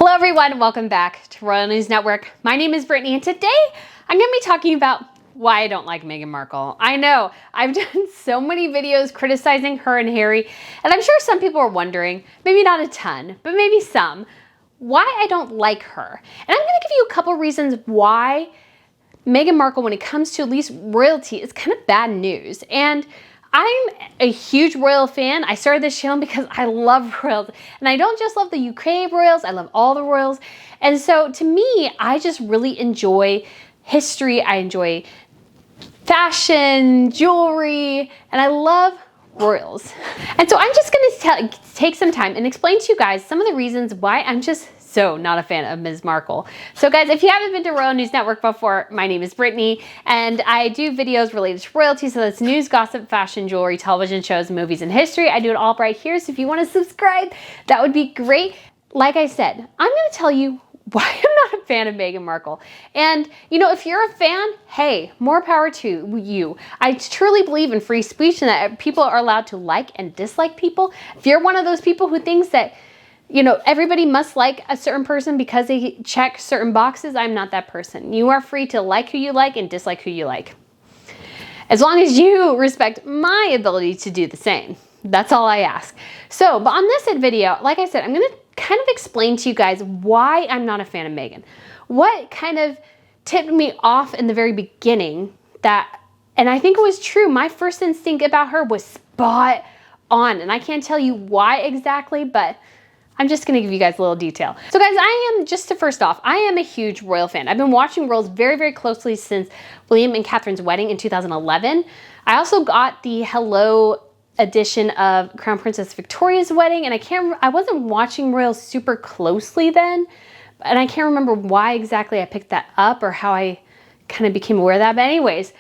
Hello everyone, welcome back to Royal News Network. My name is Brittany and today I'm going to be talking about why I don't like Meghan Markle. I know, I've done so many videos criticizing her and Harry, and I'm sure some people are wondering, maybe not a ton, but maybe some, why I don't like her. And I'm going to give you a couple reasons why Meghan Markle, when it comes to at least royalty, is kind of bad news. And I'm a huge royal fan. I started this channel because I love royals. And I don't just love the UK royals, I love all the royals. And so to me, I just really enjoy history. I enjoy fashion, jewelry, and I love royals. And so I'm just gonna take some time and explain to you guys some of the reasons why I'm just so not a fan of Ms. Markle. So guys, if you haven't been to Royal News Network before, my name is Brittany, and I do videos related to royalty, so that's news, gossip, fashion, jewelry, television shows, movies, and history. I do it all right here, so if you want to subscribe, that would be great. Like I said, I'm going to tell you why I'm not a fan of Meghan Markle. And, you know, if you're a fan, hey, more power to you. I truly believe in free speech and that people are allowed to like and dislike people. If you're one of those people who thinks that, you know, everybody must like a certain person because they check certain boxes, I'm not that person. You are free to like who you like and dislike who you like, as long as you respect my ability to do the same. That's all I ask. So, but on this video, like I said, I'm going to kind of explain to you guys why I'm not a fan of Meghan. What kind of tipped me off in the very beginning that, and I think it was true, my first instinct about her was spot on. And I can't tell you why exactly, but I'm just going to give you guys a little detail. So guys, first off, I am a huge royal fan. I've been watching royals very, very closely since William and Catherine's wedding in 2011. I also got the Hello edition of Crown Princess Victoria's wedding, and I wasn't watching royals super closely then, and I can't remember why exactly I picked that up or how I kind of became aware of that, but anyways.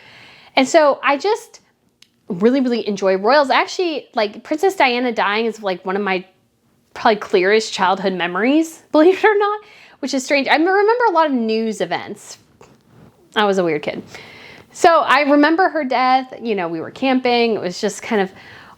And so I just really, really enjoy royals. Actually, like Princess Diana dying is like one of my probably clearest childhood memories, believe it or not, which is strange. I remember a lot of news events. I was a weird kid. So I remember her death, you know, we were camping. It was just kind of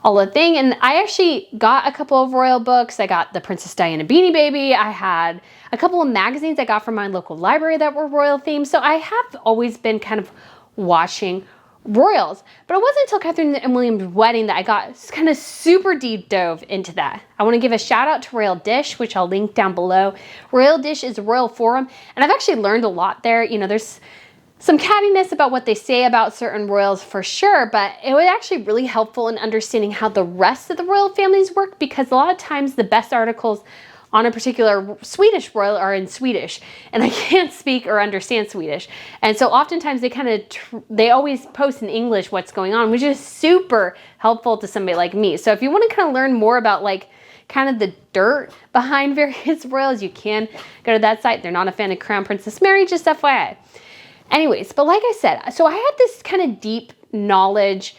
all a thing. And I actually got a couple of royal books. I got the Princess Diana Beanie Baby. I had a couple of magazines I got from my local library that were royal themed. So I have always been kind of watching royals, but it wasn't until Catherine and William's wedding that I got kind of super deep dove into that. I want to give a shout out to Royal Dish, which I'll link down below. Royal Dish is a royal forum, and I've actually learned a lot there. You know, there's some cattiness about what they say about certain royals for sure, but it was actually really helpful in understanding how the rest of the royal families work, because a lot of times the best articles on a particular Swedish royal are in Swedish, and I can't speak or understand Swedish. And so oftentimes they always post in English what's going on, which is super helpful to somebody like me. So if you want to kind of learn more about like kind of the dirt behind various royals, you can go to that site. They're not a fan of Crown Princess Mary, just FYI. Anyways, but like I said, so I had this kind of deep knowledge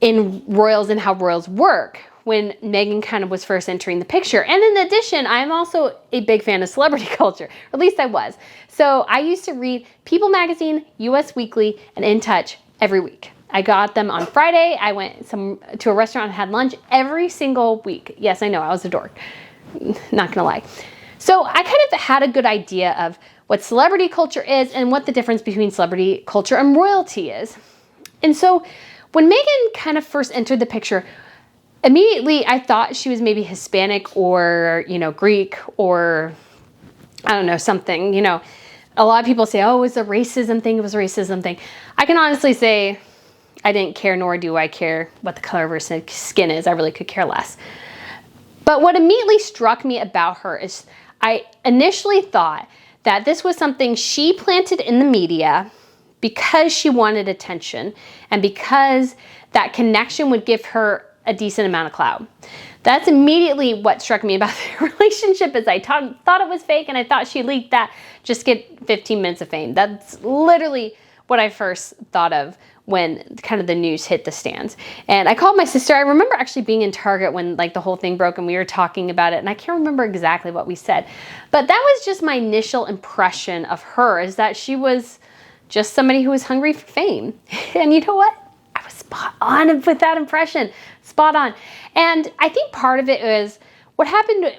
in royals and how royals work when Meghan kind of was first entering the picture. And in addition, I'm also a big fan of celebrity culture, or at least I was. So I used to read People Magazine, US Weekly, and In Touch every week. I got them on Friday. I went to a restaurant and had lunch every single week. Yes, I know, I was a dork, not gonna lie. So I kind of had a good idea of what celebrity culture is and what the difference between celebrity culture and royalty is. And so when Meghan kind of first entered the picture, immediately I thought she was maybe Hispanic or, you know, Greek or, I don't know, something. You know, a lot of people say, oh, it was a racism thing, it was a racism thing. I can honestly say I didn't care, nor do I care what the color of her skin is. I really could care less. But what immediately struck me about her is I initially thought that this was something she planted in the media because she wanted attention and because that connection would give her a decent amount of clout. That's immediately what struck me about their relationship, is I thought it was fake and I thought she leaked that just get 15 minutes of fame. That's literally what I first thought of when kind of the news hit the stands. And I called my sister. I remember actually being in Target when like the whole thing broke and we were talking about it, and I can't remember exactly what we said, but that was just my initial impression of her, is that she was just somebody who was hungry for fame. And you know what? I was spot on with that impression, spot on. And I think part of it was what happened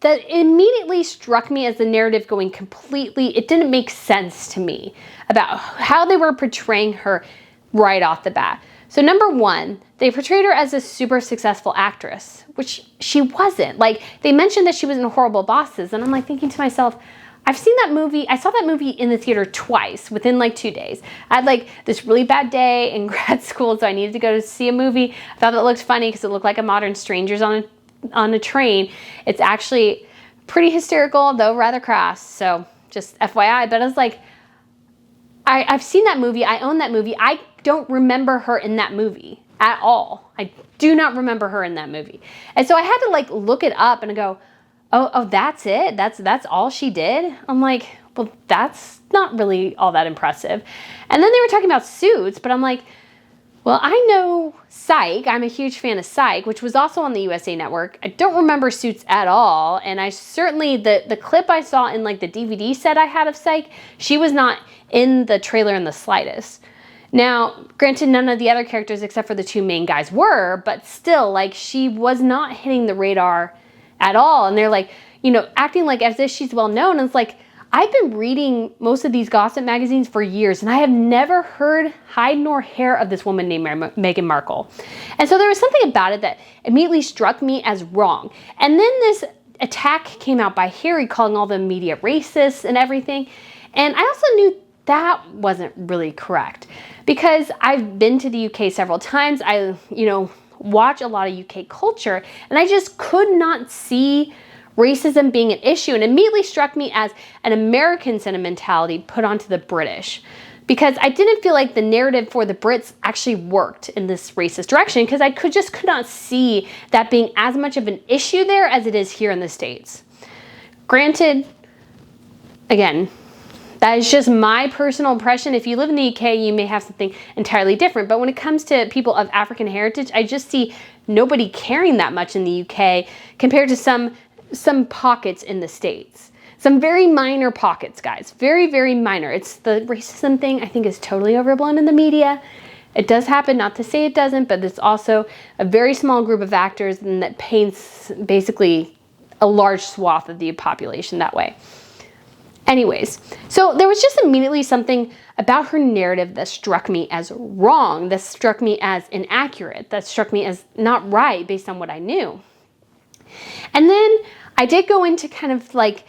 that immediately struck me as the narrative going completely, it didn't make sense to me about how they were portraying her right off the bat. So number one, they portrayed her as a super successful actress, which she wasn't. Like, they mentioned that she was in Horrible Bosses, and I'm like thinking to myself, I've seen that movie, I saw that movie in the theater twice within like 2 days. I had like this really bad day in grad school, so I needed to go to see a movie. I thought it looked funny because it looked like a Modern Strangers on a train. It's actually pretty hysterical, though rather crass, so just FYI. But I was like, I've seen that movie, I own that movie. I don't remember her in that movie at all. I do not remember her in that movie. And so I had to like look it up and go, oh, that's it? That's all she did? I'm like, well, that's not really all that impressive. And then they were talking about Suits, but I'm like, well, I know Psych. I'm a huge fan of Psych, which was also on the USA Network. I don't remember Suits at all. And I certainly, the clip I saw in like the DVD set I had of Psych, she was not in the trailer in the slightest. Now, granted, none of the other characters except for the two main guys were, but still, like, she was not hitting the radar at all. And they're like, you know, acting like as if she's well known. And it's like, I've been reading most of these gossip magazines for years, and I have never heard hide nor hair of this woman named Meghan Markle. And so there was something about it that immediately struck me as wrong. And then this attack came out by Harry calling all the media racist and everything. And I also knew that wasn't really correct because I've been to the UK several times. I, watch a lot of UK culture, and I just could not see racism being an issue, and immediately struck me as an American sentimentality put onto the British, because I didn't feel like the narrative for the Brits actually worked in this racist direction, because I could not see that being as much of an issue there as it is here in the States. Granted, again, that is just my personal impression. If you live in the UK, you may have something entirely different. But when it comes to people of African heritage, I just see nobody caring that much in the UK compared to some pockets in the States. Some very minor pockets, guys. Very, very minor. It's the racism thing, I think, is totally overblown in the media. It does happen, not to say it doesn't, but it's also a very small group of actors, and that paints basically a large swath of the population that way. Anyways, so there was just immediately something about her narrative that struck me as wrong, that struck me as inaccurate, that struck me as not right based on what I knew. And then I did go into kind of like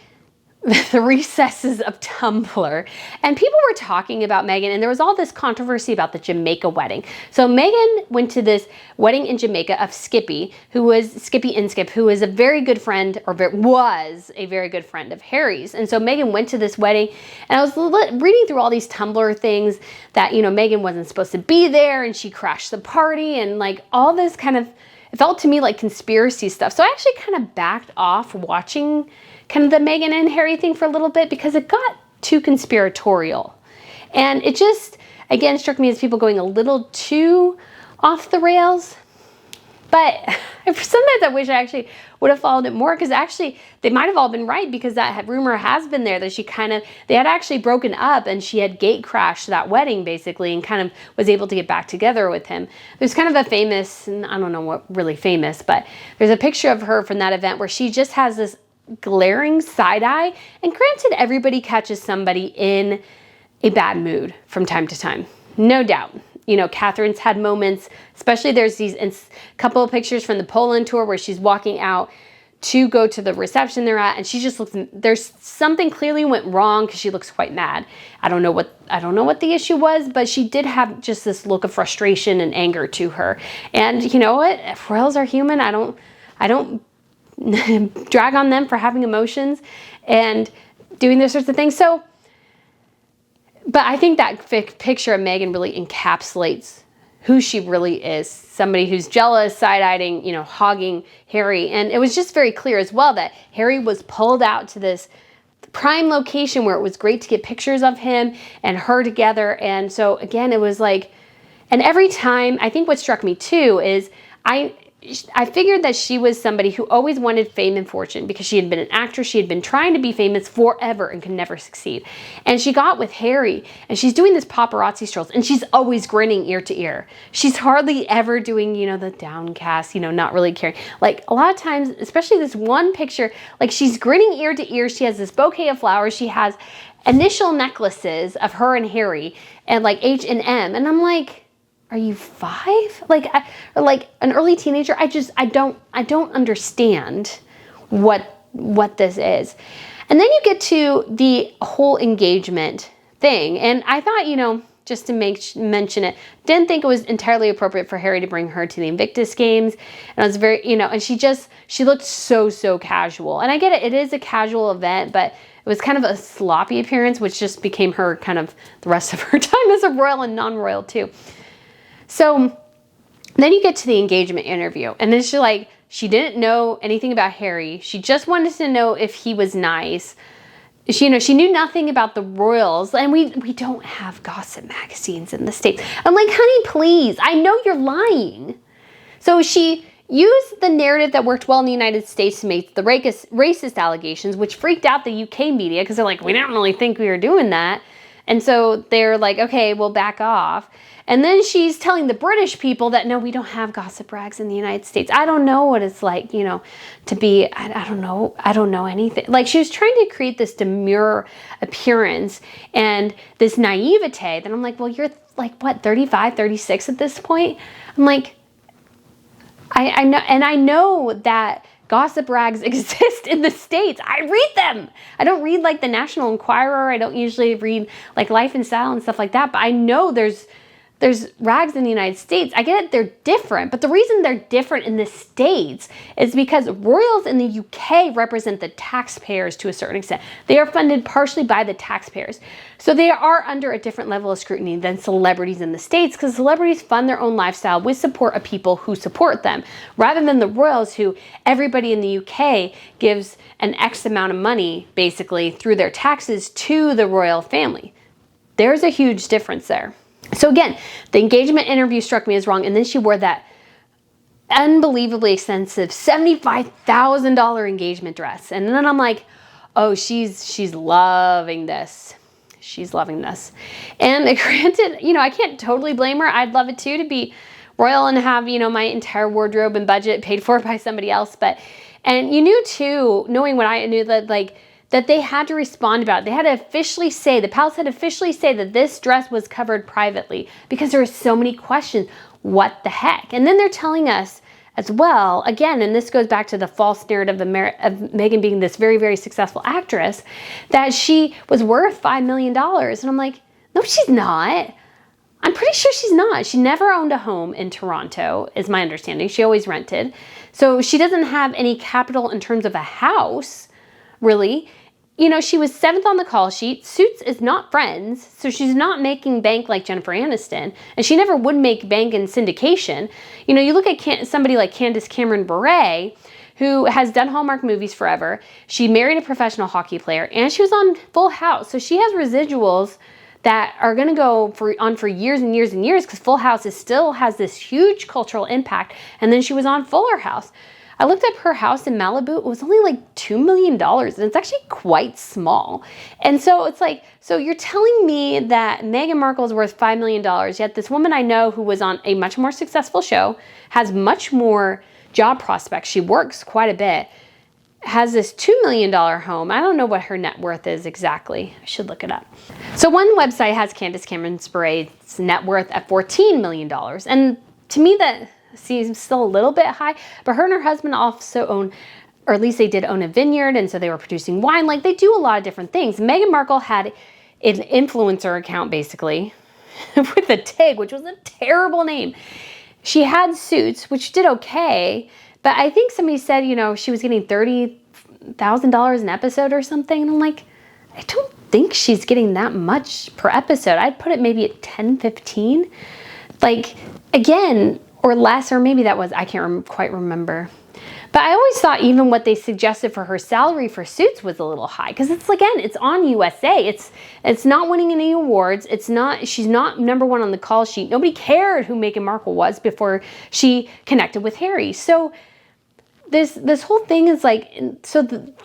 the recesses of Tumblr, and people were talking about Meghan, and there was all this controversy about the Jamaica wedding. So Meghan went to this wedding in Jamaica of Skippy Inskip, who is a very good friend, or was a very good friend of Harry's. And so Meghan went to this wedding, and I was reading through all these Tumblr things that, Meghan wasn't supposed to be there, and she crashed the party, and like all this kind of, it felt to me like conspiracy stuff. So I actually kind of backed off watching kind of the Meghan and Harry thing for a little bit, because it got too conspiratorial. And it just, again, struck me as people going a little too off the rails. But sometimes I wish I actually would have followed it more, because actually they might have all been right, because that rumor has been there that they had actually broken up, and she had gate crashed that wedding basically, and kind of was able to get back together with him. There's kind of a famous, and I don't know what really famous, but there's a picture of her from that event where she just has this glaring side eye. And granted, everybody catches somebody in a bad mood from time to time, no doubt. Catherine's had moments, especially there's these couple of pictures from the Poland tour where she's walking out to go to the reception they're at, and she just looks, there's something clearly went wrong, because she looks quite mad. I don't know what the issue was, but she did have just this look of frustration and anger to her. And you know what? If royals are human, I don't drag on them for having emotions and doing those sorts of things. So, but I think that picture of Meghan really encapsulates who she really is. Somebody who's jealous, side-eyeing, hogging Harry. And it was just very clear as well that Harry was pulled out to this prime location where it was great to get pictures of him and her together. And so again, it was like, and every time, I think what struck me too is I figured that she was somebody who always wanted fame and fortune because she had been an actress. She had been trying to be famous forever and could never succeed. And she got with Harry and she's doing this paparazzi strolls and she's always grinning ear to ear. She's hardly ever doing, you know, the downcast, you know, not really caring. Like a lot of times, especially this one picture, like she's grinning ear to ear. She has this bouquet of flowers. She has initial necklaces of her and Harry and like H&M. And I'm like, are you 5? Like, or like an early teenager? I don't understand what this is. And then you get to the whole engagement thing. And I thought, you know, just to mention it, didn't think it was entirely appropriate for Harry to bring her to the Invictus Games. And I was very, you know, and she looked so casual. And I get it, it is a casual event, but it was kind of a sloppy appearance, which just became her kind of the rest of her time as a royal and non-royal too. So then you get to the engagement interview and then she's like, she didn't know anything about Harry. She just wanted to know if he was nice. She, you know, she knew nothing about the royals and we don't have gossip magazines in the States. I'm like, honey, please, I know you're lying. So she used the narrative that worked well in the United States to make the racist allegations, which freaked out the UK media because they're like, we didn't really think we were doing that. And so they're like, okay, we'll back off. And then she's telling the British people that, no, we don't have gossip rags in the United States. I don't know what it's like, you know, to be, I don't know anything. Like she was trying to create this demure appearance and this naivete that I'm like, well, you're like, what, 35, 36 at this point? I'm like, I know, and I know that gossip rags exist in the States. I read them. I don't read like the National Enquirer. I don't usually read like Life and Style and stuff like that, but I know there's rags in the United States. I get it, they're different, but the reason they're different in the States is because royals in the UK represent the taxpayers to a certain extent. They are funded partially by the taxpayers. So they are under a different level of scrutiny than celebrities in the States because celebrities fund their own lifestyle with support of people who support them, rather than the royals who everybody in the UK gives an X amount of money basically through their taxes to the royal family. There's a huge difference there. So again, the engagement interview struck me as wrong. And then she wore that unbelievably expensive $75,000 engagement dress. And then I'm like, oh, she's loving this. She's loving this. And granted, you know, I can't totally blame her. I'd love it too to be royal and have, you know, my entire wardrobe and budget paid for by somebody else. And you knew too, knowing what I knew, that like, that they had to respond about it. They had to officially say, the palace had to officially say that this dress was covered privately because there were so many questions. What the heck? And then they're telling us as well, again, and this goes back to the false narrative of Meghan being this very successful actress, that she was worth $5 million. And I'm like, no, she's not. I'm pretty sure she's not. She never owned a home in Toronto, is my understanding. She always rented. So she doesn't have any capital in terms of a house, really. You know, she was 7th on the call sheet. Suits is not Friends, so she's not making bank like Jennifer Aniston, and she never would make bank in syndication. You know, you look at somebody like Candace Cameron Bure, who has done Hallmark movies forever. She married a professional hockey player, and she was on Full House, so she has residuals that are going to go on for years and years and years because Full House still has this huge cultural impact. And then she was on Fuller House. I looked up her house in Malibu. It was only like $2 million, and it's actually quite small. And so it's like, so you're telling me that Meghan Markle is worth $5 million, yet this woman I know who was on a much more successful show, has much more job prospects, she works quite a bit, has this $2 million home. I don't know what her net worth is exactly. I should look it up. So one website has Candace Cameron Bure's net worth at $14 million. And to me that seems still a little bit high, but her and her husband also own, or at least they did own, a vineyard, and so they were producing wine. Like, they do a lot of different things. Meghan Markle had an influencer account, basically, with a TIG, which was a terrible name. She had Suits, which did okay, but I think somebody said, you know, she was getting $30,000 an episode or something, and I'm like, I don't think she's getting that much per episode. I'd put it maybe at 10, 15. Like, again, or less, or maybe that was, I can't quite remember. But I always thought even what they suggested for her salary for Suits was a little high, because it's on USA. It's not winning any awards. She's not #1 on the call sheet. Nobody cared who Meghan Markle was before she connected with Harry. So this whole thing is like,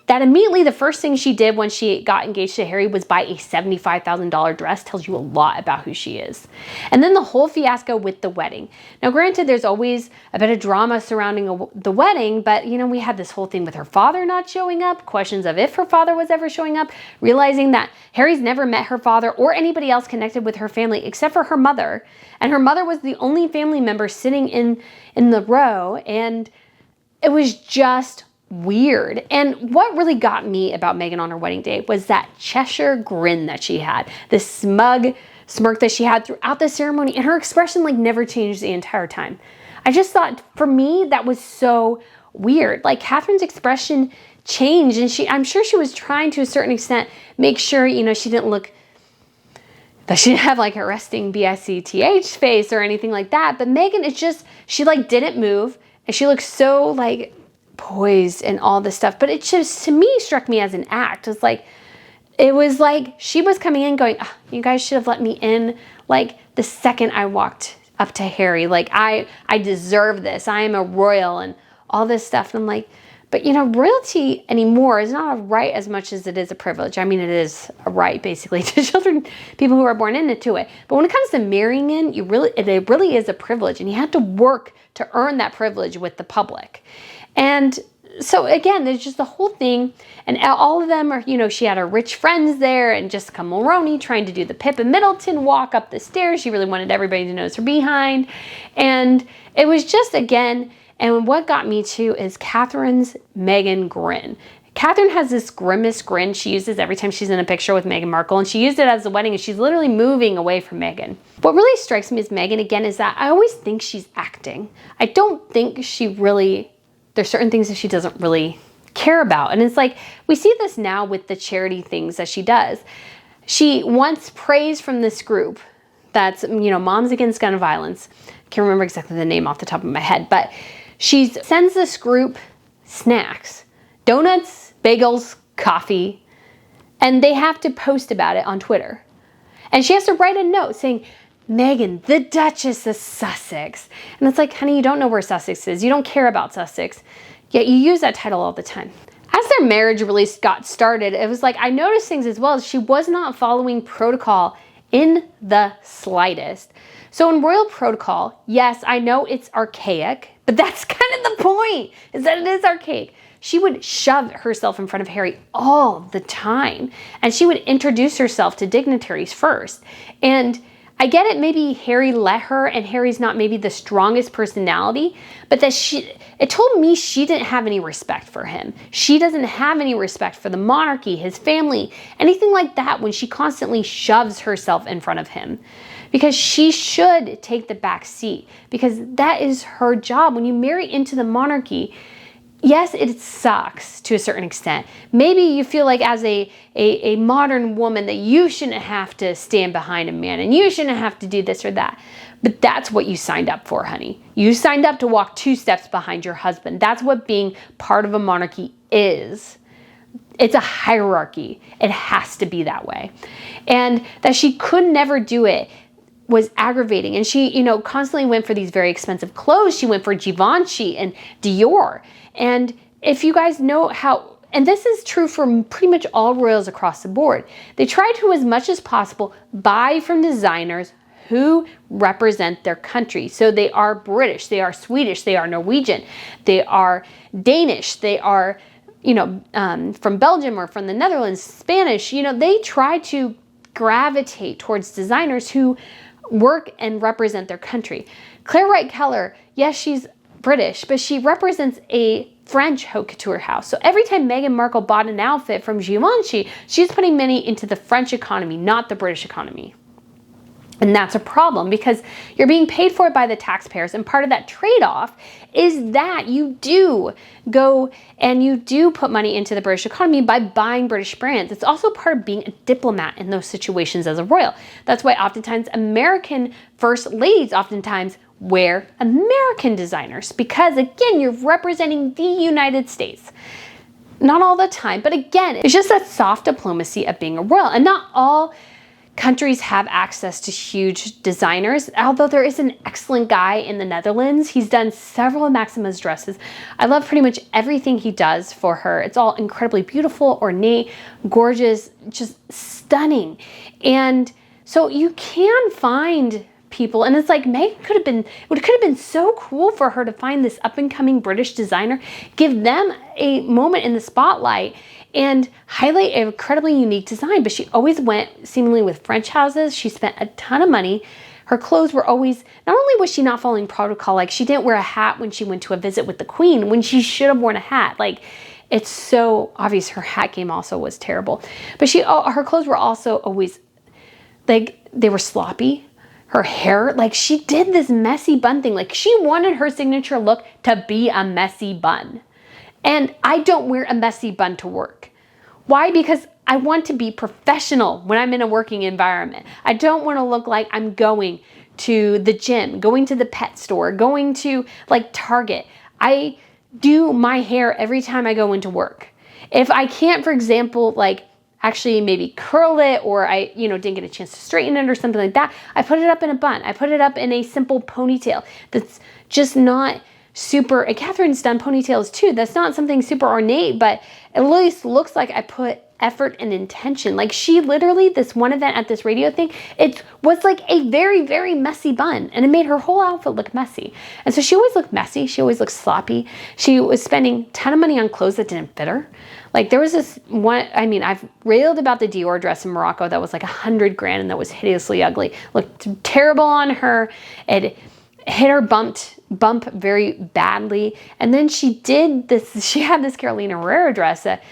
that immediately the first thing she did when she got engaged to Harry was buy a $75,000 dress. Tells you a lot about who she is. And then the whole fiasco with the wedding. Now, granted, there's always a bit of drama surrounding the wedding, but we had this whole thing with her father not showing up, questions of if her father was ever showing up, realizing that Harry's never met her father or anybody else connected with her family except for her mother. And her mother was the only family member sitting in the row, and it was just weird. And what really got me about Meghan on her wedding day was that Cheshire grin that she had, the smug smirk that she had throughout the ceremony, and her expression like never changed the entire time. I just thought, for me, that was so weird. Like, Catherine's expression changed, and I'm sure she was trying to a certain extent make sure, she didn't look, that she didn't have like a resting BICTH face or anything like that. But Meghan, it's just, she like didn't move. And she looked so like poised and all this stuff. But it just, to me, struck me as an act. It was like she was coming in going, oh, you guys should have let me in like the second I walked up to Harry. Like, I deserve this. I am a royal and all this stuff. And I'm like, but royalty anymore is not a right as much as it is a privilege. I mean, it is a right basically to children, people who are born into it. But when it comes to marrying in, it really is a privilege, and you have to work to earn that privilege with the public. And so again, there's just the whole thing, and all of them are, she had her rich friends there, and Jessica Mulroney trying to do the Pippa Middleton walk up the stairs. She really wanted everybody to notice her behind. And it was just, again, and what got me too is Catherine's Meghan grin. Catherine has this grimace grin she uses every time she's in a picture with Meghan Markle, and she used it as the wedding, and she's literally moving away from Meghan. What really strikes me as Meghan, again, is that I always think she's acting. I don't think there's certain things that she doesn't really care about. And it's like, we see this now with the charity things that she does. She wants praise from this group that's, Moms Against Gun Violence. I can't remember exactly the name off the top of my head, but she sends this group snacks, donuts, bagels, coffee, and they have to post about it on Twitter. And she has to write a note saying, Meghan, the Duchess of Sussex. And it's like, honey, you don't know where Sussex is. You don't care about Sussex. Yet you use that title all the time. As their marriage really got started, it was like, I noticed things as well. She was not following protocol in the slightest. So in royal protocol, yes, I know it's archaic, but that's kind of the point, is that it is archaic. She would shove herself in front of Harry all the time, and she would introduce herself to dignitaries first. And I get it, maybe Harry let her, and Harry's not maybe the strongest personality, but that it told me she didn't have any respect for him. She doesn't have any respect for the monarchy, his family, anything like that, when she constantly shoves herself in front of him. Because she should take the back seat, because that is her job. When you marry into the monarchy, yes, it sucks to a certain extent. Maybe you feel like as a modern woman that you shouldn't have to stand behind a man and you shouldn't have to do this or that. But that's what you signed up for, honey. You signed up to walk 2 steps behind your husband. That's what being part of a monarchy is. It's a hierarchy. It has to be that way. And that she could never do it was aggravating. And she, constantly went for these very expensive clothes. She went for Givenchy and Dior. And if you guys know how, and this is true for pretty much all royals across the board, they try to, as much as possible, buy from designers who represent their country. So they are British, they are Swedish, they are Norwegian, they are Danish, they are, from Belgium or from the Netherlands, Spanish. They try to gravitate towards designers who work and represent their country. Claire Wright Keller, yes, she's British, but she represents a French haute couture house. So every time Meghan Markle bought an outfit from Givenchy, she's putting money into the French economy, not the British economy. And that's a problem, because you're being paid for it by the taxpayers. And part of that trade-off is that you do go and you do put money into the British economy by buying British brands. It's also part of being a diplomat in those situations as a royal. That's why oftentimes American first ladies oftentimes wear American designers because, again, you're representing the United States. Not all the time, but again, it's just that soft diplomacy of being a royal. And not all countries have access to huge designers, although there is an excellent guy in the Netherlands. He's done several of Maxima's dresses. I love pretty much everything he does for her. It's all incredibly beautiful, ornate, gorgeous, just stunning. And so you can find people, and it's like Meghan could have been so cool for her to find this up and coming British designer, give them a moment in the spotlight and highlight an incredibly unique design. But she always went seemingly with French houses. She spent a ton of money. Her clothes were always, not only was she not following protocol, like she didn't wear a hat when she went to a visit with the Queen when she should have worn a hat. Like, it's so obvious her hat game also was terrible. But her clothes were also always, like, they were sloppy. Her hair, like she did this messy bun thing. Like she wanted her signature look to be a messy bun. And I don't wear a messy bun to work. Why? Because I want to be professional when I'm in a working environment. I don't want to look like I'm going to the gym, going to the pet store, going to like Target. I do my hair every time I go into work. If I can't, for example, like actually maybe curl it, or I, didn't get a chance to straighten it or something like that, I put it up in a bun. I put it up in a simple ponytail that's just not super, and Catherine's done ponytails too. That's not something super ornate, but at least looks like I put effort and intention. Like she literally, this one event at this radio thing, it was like a very, very messy bun, and it made her whole outfit look messy. And so she always looked messy. She always looked sloppy. She was spending a ton of money on clothes that didn't fit her. Like there was this one, I've railed about the Dior dress in Morocco that was like $100 grand and that was hideously ugly. Looked terrible on her. It hit her bump very badly. And then she had this Carolina Herrera dress that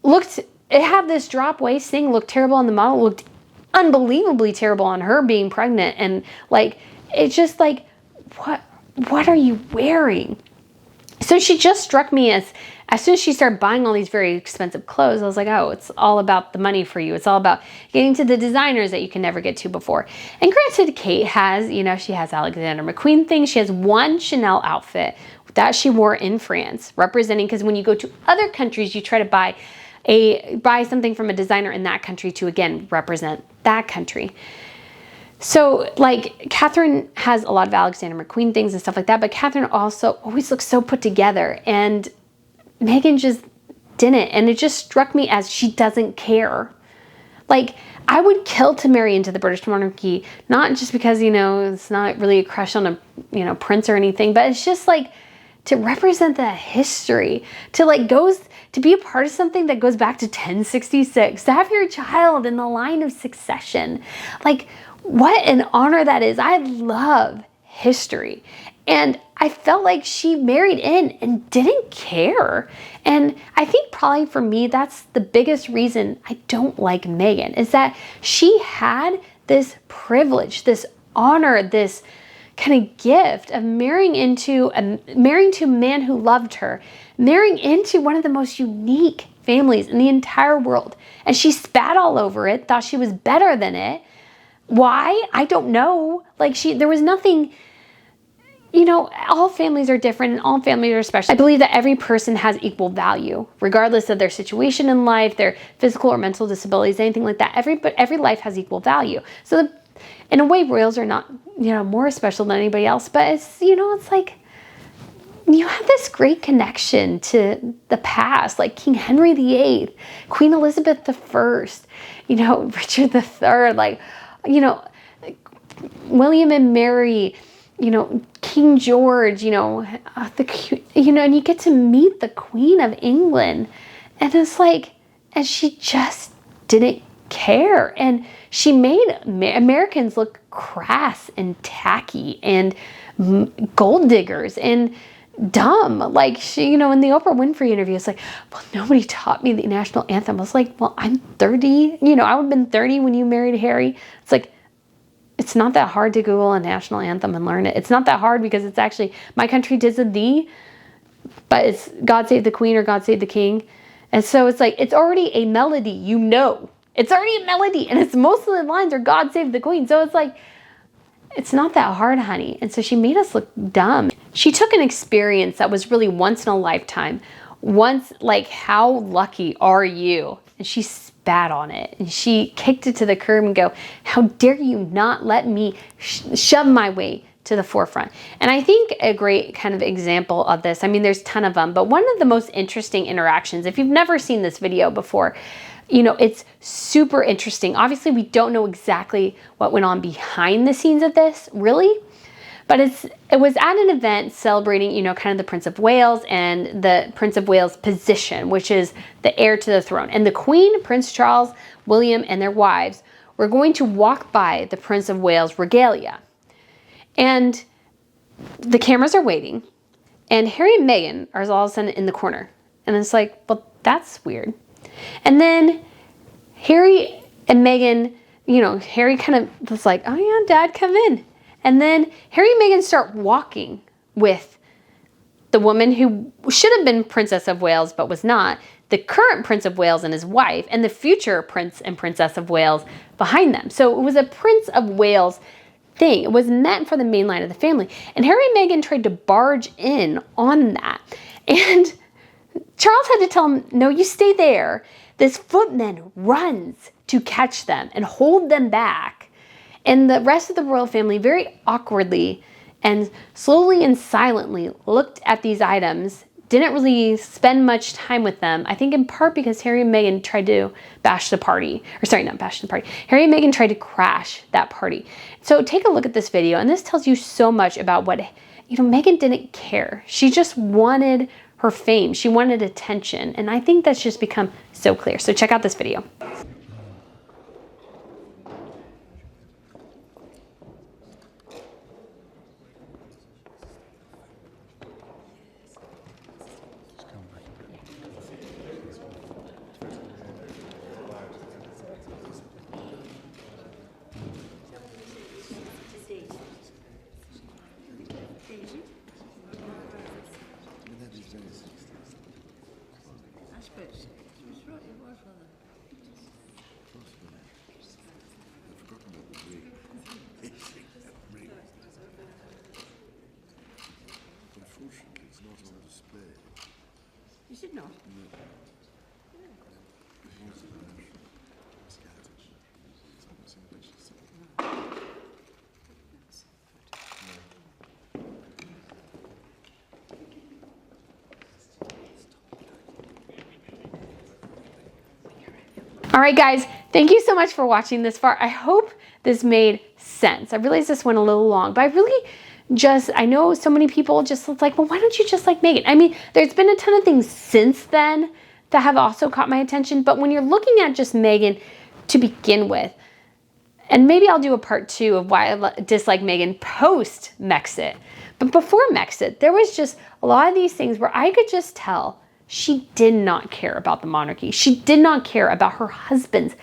it had this drop waist thing, looked terrible on the model, looked unbelievably terrible on her being pregnant. And like, it's just like, what are you wearing? So she just struck me as soon as she started buying all these very expensive clothes, I was like, oh, it's all about the money for you. It's all about getting to the designers that you can never get to before. And granted, Kate has, she has Alexander McQueen things. She has one Chanel outfit that she wore in France, representing, because when you go to other countries, you try to buy something from a designer in that country to, again, represent that country. So like Catherine has a lot of Alexander McQueen things and stuff like that, but Catherine also always looks so put together, and Meghan just didn't. And it just struck me as she doesn't care. Like I would kill to marry into the British monarchy, not just because, it's not really a crush on a, prince or anything, but it's just like to represent that history, to be a part of something that goes back to 1066, to have your child in the line of succession. Like, what an honor that is. I love history. And I felt like she married in and didn't care. And I think probably for me, that's the biggest reason I don't like Meghan, is that she had this privilege, this honor, this kind of gift of marrying to a man who loved her, marrying into one of the most unique families in the entire world. And she spat all over it, thought she was better than it. Why? I don't know. Like there was nothing, all families are different and all families are special. I believe that every person has equal value, regardless of their situation in life, their physical or mental disabilities, anything like that. Every life has equal value. So in a way, royals are not, more special than anybody else, but it's, it's like, you have this great connection to the past, like King Henry VIII, Queen Elizabeth I, Richard III, like, William and Mary, King George, and you get to meet the Queen of England, and it's like, and she just didn't care, and she made Americans look crass and tacky and gold diggers and dumb. Like she, in the Oprah Winfrey interview, it's like, well, nobody taught me the national anthem. I was like, well, I'm 30, I would have been 30 when you married Harry. It's like, it's not that hard to Google a national anthem and learn it. It's not that hard because it's actually, my country does a thee, but it's God Save the Queen or God Save the King. And so it's like, it's already a melody, it's already a melody, and it's most of the lines are God Save the Queen. So it's like, it's not that hard, honey. And so she made us look dumb. She took an experience that was really once in a lifetime. Once, like, how lucky are you? And she spat on it and she kicked it to the curb and go, how dare you not let me shove my way to the forefront. And I think a great kind of example of this, I mean, there's a ton of them, but one of the most interesting interactions, if you've never seen this video before, you know, it's super interesting. Obviously, we don't know exactly what went on behind the scenes of this, really, but it was at an event celebrating, you know, kind of the Prince of Wales and the Prince of Wales' position, which is the heir to the throne. And the Queen, Prince Charles, William, and their wives were going to walk by the Prince of Wales' regalia. And the cameras are waiting, and Harry and Meghan are all of a sudden in the corner. And it's like, well, that's weird. And then Harry and Meghan, you know, Harry kind of was like, oh yeah, Dad, come in. And then Harry and Meghan start walking with the woman who should have been Princess of Wales but was not, the current Prince of Wales and his wife, and the future Prince and Princess of Wales behind them. So it was a Prince of Wales thing. It was meant for the main line of the family. And Harry and Meghan tried to barge in on that. And Charles had to tell him, no, you stay there. This footman runs to catch them and hold them back. And the rest of the royal family very awkwardly and slowly and silently looked at these items, didn't really spend much time with them. I think in part because Harry and Meghan tried to bash the party. Or sorry, not bash the party. Harry and Meghan tried to crash that party. So take a look at this video, and this tells you so much about what, you know, Meghan didn't care. She just wanted her fame. She wanted attention. And I think that's just become so clear. So check out this video. You should know. All right, guys, thank you so much for watching this far. I hope this made sense. I realize this went a little long, but I really I know so many people just look like, well, why don't you just like Meghan? I mean, there's been a ton of things since then that have also caught my attention, but when you're looking at just Meghan to begin with, and maybe I'll do a part 2 of why I dislike Meghan post Mexit, but before Mexit, there was just a lot of these things where I could just tell she did not care about the monarchy. She did not care about her husband's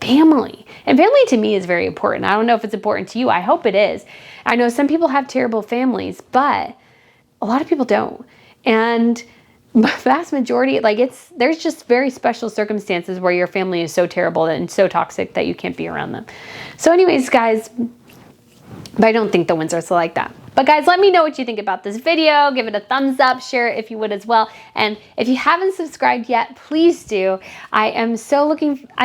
family. And family to me is very important. I don't know if it's important to you. I hope it is. I know some people have terrible families, but a lot of people don't. And the vast majority, like there's just very special circumstances where your family is so terrible and so toxic that you can't be around them. So anyways, guys, but I don't think the Windsors are like that. But guys, let me know what you think about this video. Give it a thumbs up, share it if you would as well. And if you haven't subscribed yet, please do. I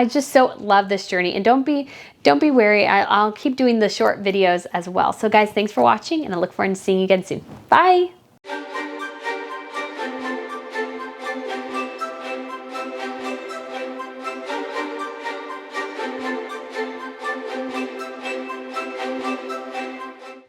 just so love this journey. And don't be wary. I'll keep doing the short videos as well. So guys, thanks for watching, and I look forward to seeing you again soon. Bye.